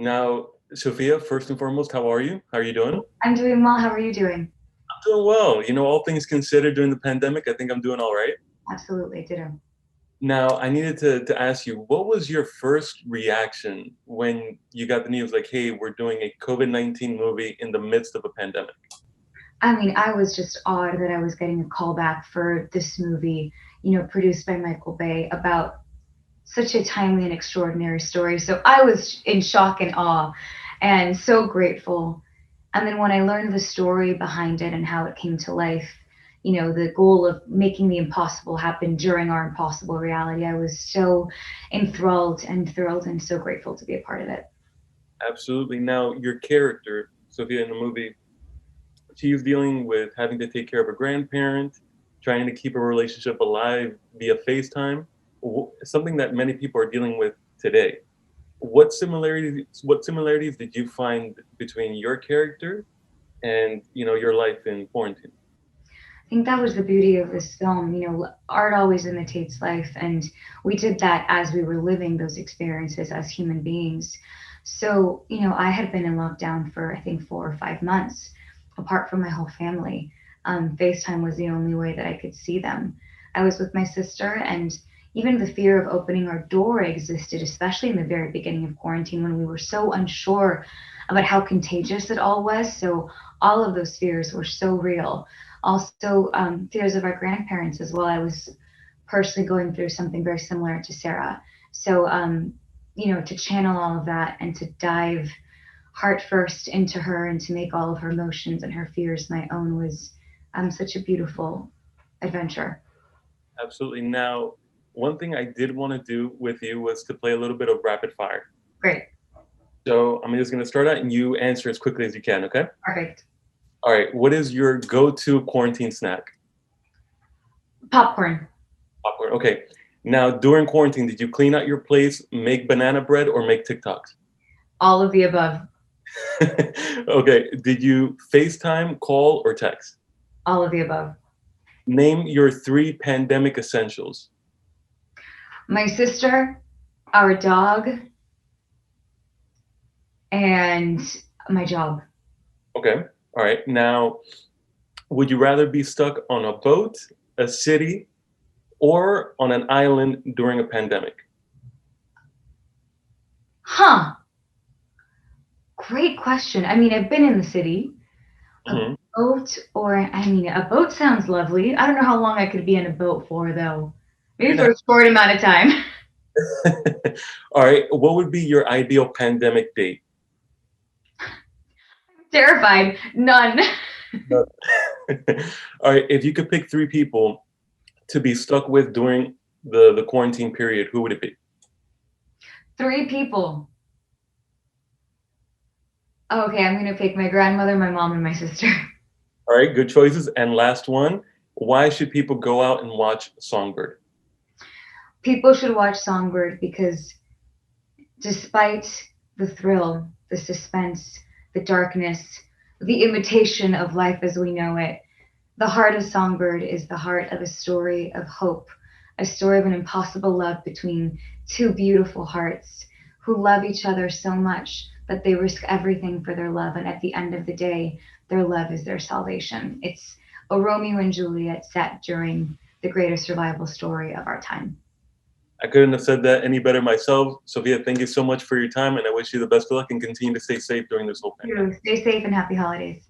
Now, Sophia, first and foremost, how are you? How are you doing? I'm doing well. How are you doing? I'm doing well. All things considered during the pandemic, I think I'm doing all right. Absolutely, ditto. Now, I needed to ask you, what was your first reaction when you got the news like, hey, we're doing a COVID-19 movie in the midst of a pandemic? I mean, I was just awed that I was getting a call back for this movie, produced by Michael Bay about such a timely and extraordinary story. So I was in shock and awe and so grateful. And then when I learned the story behind it and how it came to life, the goal of making the impossible happen during our impossible reality, I was so enthralled and thrilled and so grateful to be a part of it. Absolutely. Now, your character, Sophia, in the movie, she's dealing with having to take care of a grandparent, trying to keep a relationship alive via FaceTime, something that many people are dealing with today. What similarities did you find between your character and your life in quarantine? I think that was the beauty of this film. Art always imitates life, and we did that as we were living those experiences as human beings. So, I had been in lockdown for I think 4 or 5 months, apart from my whole family. FaceTime was the only way that I could see them. I was with my sister, and even the fear of opening our door existed, especially in the very beginning of quarantine when we were so unsure about how contagious it all was. So, all of those fears were so real. Also, fears of our grandparents as well. I was personally going through something very similar to Sarah. So, to channel all of that and to dive heart first into her and to make all of her emotions and her fears my own was such a beautiful adventure. Absolutely. Now, one thing I did want to do with you was to play a little bit of rapid fire. Great. So I'm just going to start out and you answer as quickly as you can, okay? Perfect. All right. What is your go-to quarantine snack? Popcorn. Popcorn. Okay. Now, during quarantine, did you clean out your place, make banana bread, or make TikToks? All of the above. Okay. Did you FaceTime, call, or text? All of the above. Name your three pandemic essentials. My sister, our dog, and my job. Okay. All right. Now, would you rather be stuck on a boat, a city, or on an island during a pandemic? Huh. Great question. I mean, I've been in the city. A Mhm. boat, or I mean, a boat sounds lovely. I don't know how long I could be in a boat for, though. Maybe for a short amount of time. All right. What would be your ideal pandemic date? Terrified. None. All right. If you could pick three people to be stuck with during the quarantine period, who would it be? Three people. Okay, I'm gonna pick my grandmother, my mom, and my sister. All right. Good choices. And last one. Why should people go out and watch Songbird? People should watch Songbird because despite the thrill, the suspense, the darkness, the imitation of life as we know it, the heart of Songbird is the heart of a story of hope, a story of an impossible love between two beautiful hearts who love each other so much that they risk everything for their love. And at the end of the day, their love is their salvation. It's a Romeo and Juliet set during the greatest survival story of our time. I couldn't have said that any better myself. Sophia, thank you so much for your time, and I wish you the best of luck and continue to stay safe during this whole pandemic. Stay safe and happy holidays.